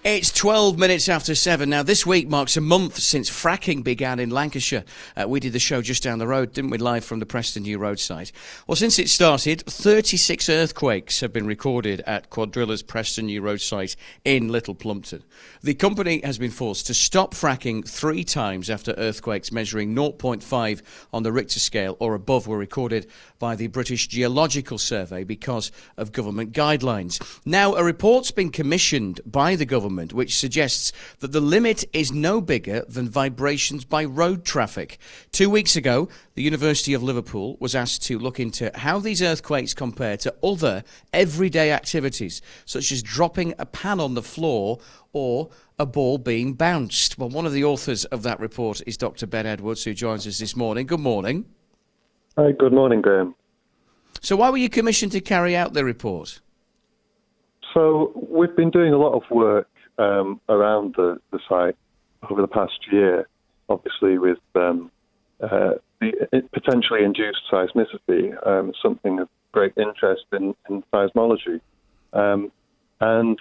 It's 12 minutes after 7. Now, this week marks a month since fracking began in Lancashire. We did the show just down the road, didn't we, live from the Preston New Road site? Well, since it started, 36 earthquakes have been recorded at Quadrilla's Preston New Road site in Little Plumpton. The company has been forced to stop fracking 3 times after earthquakes measuring 0.5 on the Richter scale or above were recorded by the British Geological Survey because of government guidelines. Now, a report's been commissioned by the government which suggests that the limit is no bigger than vibrations by road traffic. 2 weeks ago, the University of Liverpool was asked to look into how these earthquakes compare to other everyday activities, such as dropping a pan on the floor or a ball being bounced. Well, one of the authors of that report is Dr. Ben Edwards, who joins us this morning. Good morning. Hi, good morning, Graham. So why were you commissioned to carry out the report? So we've been doing a lot of work around the site over the past year, obviously with the potentially induced seismicity, something of great interest in seismology. And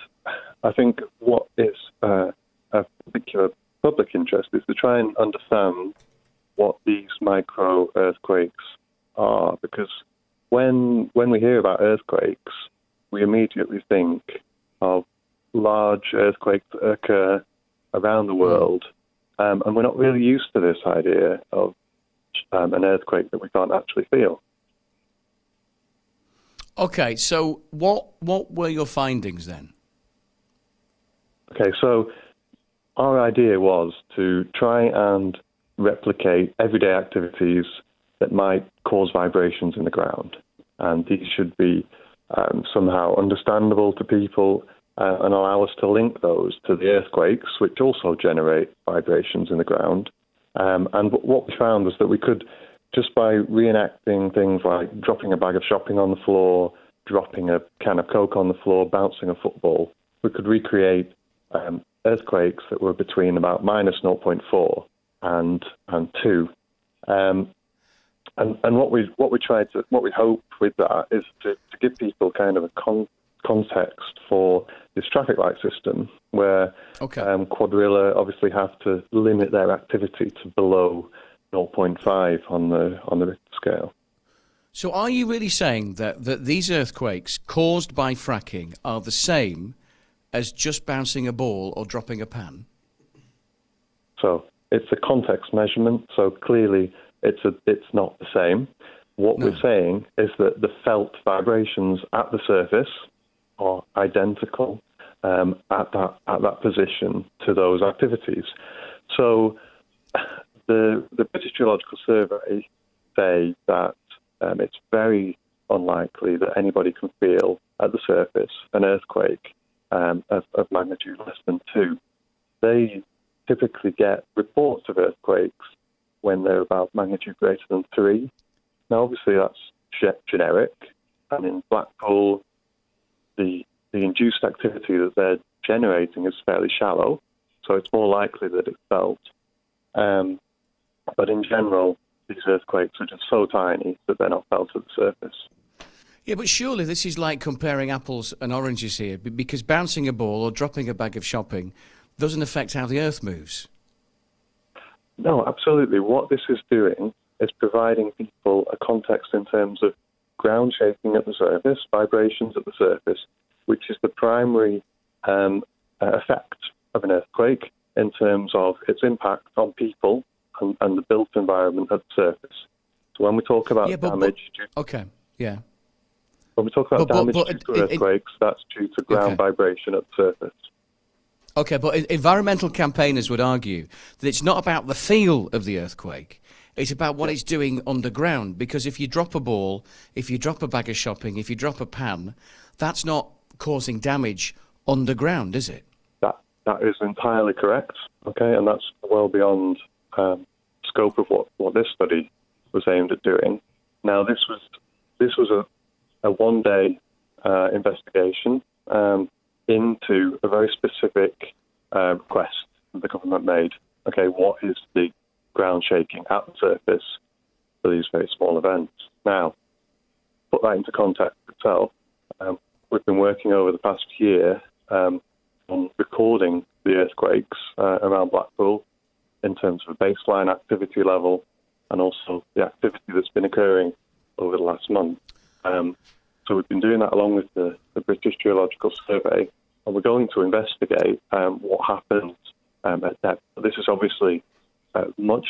I think what is of particular public interest is to try and understand what these micro earthquakes are, because when we hear about earthquakes, we immediately think of large earthquakes that occur around the world, and we're not really used to this idea of an earthquake that we can't actually feel. Okay, so what were your findings then? Okay, so our idea was to try and replicate everyday activities that might cause vibrations in the ground, and these should be somehow understandable to people and allow us to link those to the earthquakes, which also generate vibrations in the ground. And what we found was that we could, just by reenacting things like dropping a bag of shopping on the floor, dropping a can of Coke on the floor, bouncing a football, we could recreate earthquakes that were between about minus 0.4 and 2. And what we hope with that is to give people kind of a context for this traffic light system, where Quadrilla obviously have to limit their activity to below 0.5 on the Richter scale. So are you really saying that these earthquakes caused by fracking are the same as just bouncing a ball or dropping a pan? So it's a context measurement, so clearly it's not the same. What we're saying is that the felt vibrations at the surface are identical at that position to those activities. So the British Geological Survey say that it's very unlikely that anybody can feel at the surface an earthquake of magnitude less than 2. They typically get reports of earthquakes when they're about magnitude greater than 3. Now, obviously, that's generic, and in Blackpool, the induced activity that they're generating is fairly shallow, so it's more likely that it's felt. But in general, these earthquakes are just so tiny that they're not felt at the surface. Yeah, but surely this is like comparing apples and oranges here, because bouncing a ball or dropping a bag of shopping doesn't affect how the earth moves. No, absolutely. What this is doing is providing people a context in terms of ground shaking at the surface, vibrations at the surface, which is the primary effect of an earthquake in terms of its impact on people and the built environment at the surface. So when we talk about damage... When we talk about damage due to earthquakes, that's due to ground vibration at the surface. Okay, but environmental campaigners would argue that it's not about the feel of the earthquake, it's about what it's doing underground, because if you drop a ball, if you drop a bag of shopping, if you drop a pan, that's not causing damage underground, is it? That is entirely correct, okay, and that's well beyond scope of what this study was aimed at doing. Now, this was a one-day investigation into a very specific request that the government made. Okay, what is the ground shaking at the surface for these very small events? Now, put that into context itself. We've been working over the past year on recording recording the earthquakes around Blackpool in terms of baseline activity level and also the activity that's been occurring over the last month. So we've been doing that along with the British Geological Survey, and we're going to investigate what happens at depth. This is obviously much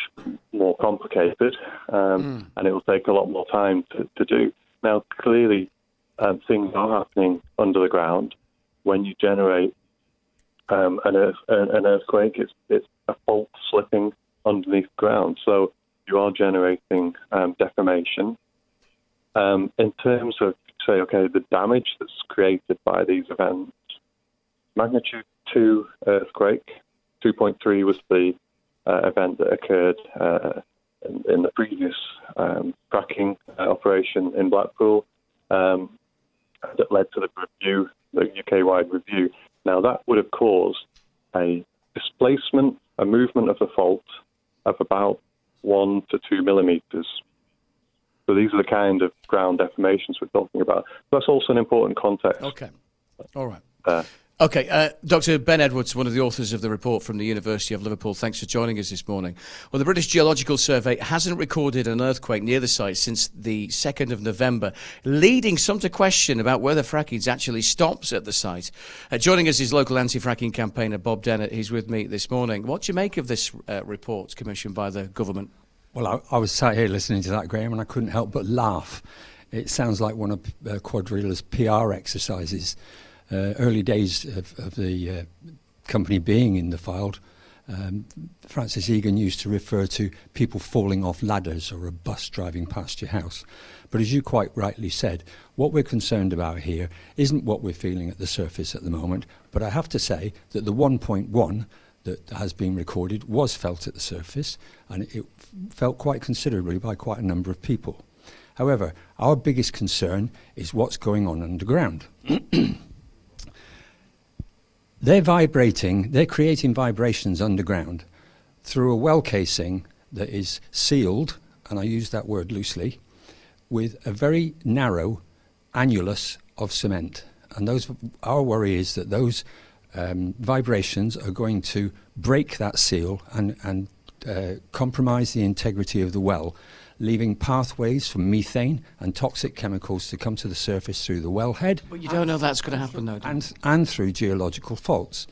more complicated, and it will take a lot more time to do. Now, clearly, things are happening under the ground. When you generate an earthquake, it's a fault slipping underneath the ground, so you are generating deformation. In terms of, say, the damage that's created by these events, magnitude 2 earthquake, 2.3 was the event that occurred in the previous fracking operation in Blackpool that led to the review, the UK-wide review. Now, that would have caused a displacement, a movement of the fault of about 1 to 2 millimetres. So these are the kind of ground deformations we're talking about. That's also an important context. Okay. All right. Okay, Dr. Ben Edwards, one of the authors of the report from the University of Liverpool, thanks for joining us this morning. Well, the British Geological Survey hasn't recorded an earthquake near the site since the 2nd of November, leading some to question about whether fracking actually stops at the site. Joining us is local anti-fracking campaigner Bob Dennett. He's with me this morning. What do you make of this report commissioned by the government? Well, I was sat here listening to that, Graham, and I couldn't help but laugh. It sounds like one of Quadrila's PR exercises. Early days of the company being in the field, Francis Egan used to refer to people falling off ladders or a bus driving past your house. But as you quite rightly said, what we're concerned about here isn't what we're feeling at the surface at the moment, but I have to say that the 1.1 that has been recorded was felt at the surface, and it felt quite considerably by quite a number of people. However, our biggest concern is what's going on underground. They're creating vibrations underground through a well casing that is sealed, and I use that word loosely, with a very narrow annulus of cement. And our worry is that those vibrations are going to break that seal and compromise the integrity of the well, leaving pathways for methane and toxic chemicals to come to the surface through the wellhead. But you don't know that's going to happen, though, and through geological faults.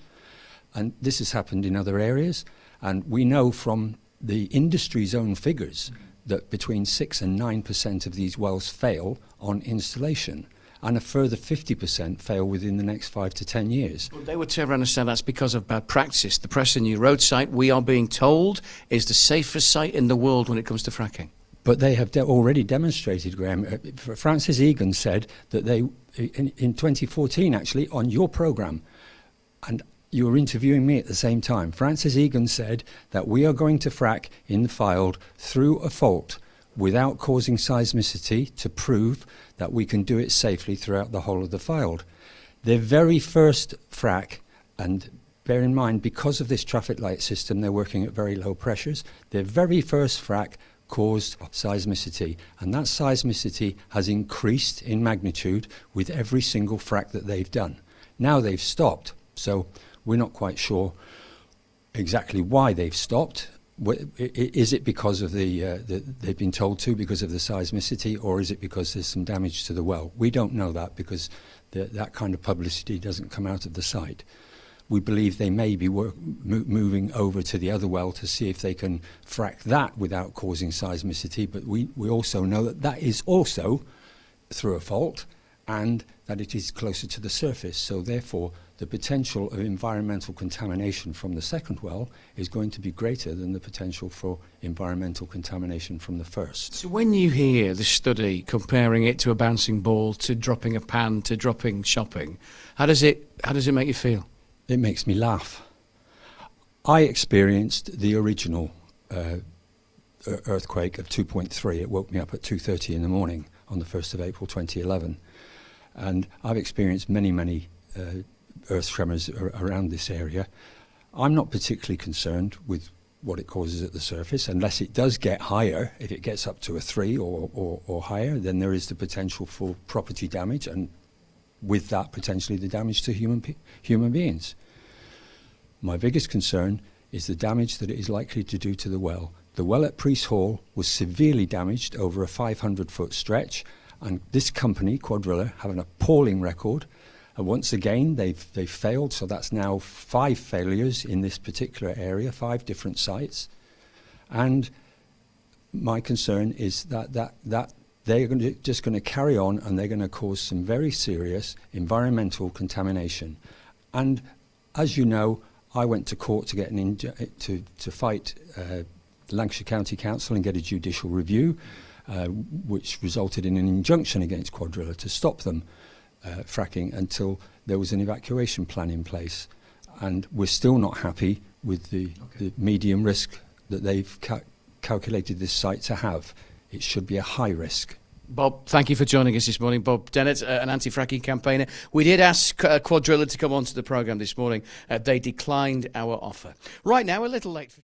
And this has happened in other areas, and we know from the industry's own figures that between 6 and 9% of these wells fail on installation, and a further 50% fail within the next 5 to 10 years. Well, they would turn around and say that's because of bad practice. The Preston New Road site, we are being told, is the safest site in the world when it comes to fracking. But they have already demonstrated, Graham. Francis Egan said that they, in 2014 actually, on your programme, and you were interviewing me at the same time, Francis Egan said that we are going to frack in the field through a fault without causing seismicity to prove that we can do it safely throughout the whole of the field. Their very first frack, and bear in mind, because of this traffic light system, they're working at very low pressures, their very first frack caused seismicity, and that seismicity has increased in magnitude with every single frack that they've done. Now they've stopped, so we're not quite sure exactly why they've stopped. Is it because of they've been told to because of the seismicity, or is it because there's some damage to the well? We don't know that because that kind of publicity doesn't come out of the site. We believe they may be moving over to the other well to see if they can frack that without causing seismicity, but we also know that is also through a fault and that it is closer to the surface, so therefore the potential of environmental contamination from the second well is going to be greater than the potential for environmental contamination from the first. So when you hear the study comparing it to a bouncing ball, to dropping a pan, to dropping shopping, how does it make you feel? It makes me laugh. I experienced the original earthquake of 2.3. It woke me up at 2:30 in the morning on the 1st of April 2011. And I've experienced many earth tremors around this area. I'm not particularly concerned with what it causes at the surface, unless it does get higher. If it gets up to a 3 or higher, then there is the potential for property damage, and with that potentially the damage to human beings. My biggest concern is the damage that it is likely to do to the well. The well at Priest Hall was severely damaged over a 500-foot stretch, and this company, Quadrilla, have an appalling record. And once again, they've failed, so that's now 5 failures in this particular area, 5 different sites. And my concern is that they're just going to carry on, and they're going to cause some very serious environmental contamination. And as you know, I went to court to get to fight the Lancashire County Council and get a judicial review, which resulted in an injunction against Quadrilla to stop them fracking until there was an evacuation plan in place. And we're still not happy with the medium risk that they've calculated this site to have. It should be a high risk. Bob, thank you for joining us this morning. Bob Dennett, an anti-fracking campaigner. We did ask Quadrilla to come onto the programme this morning. They declined our offer. Right now, a little late.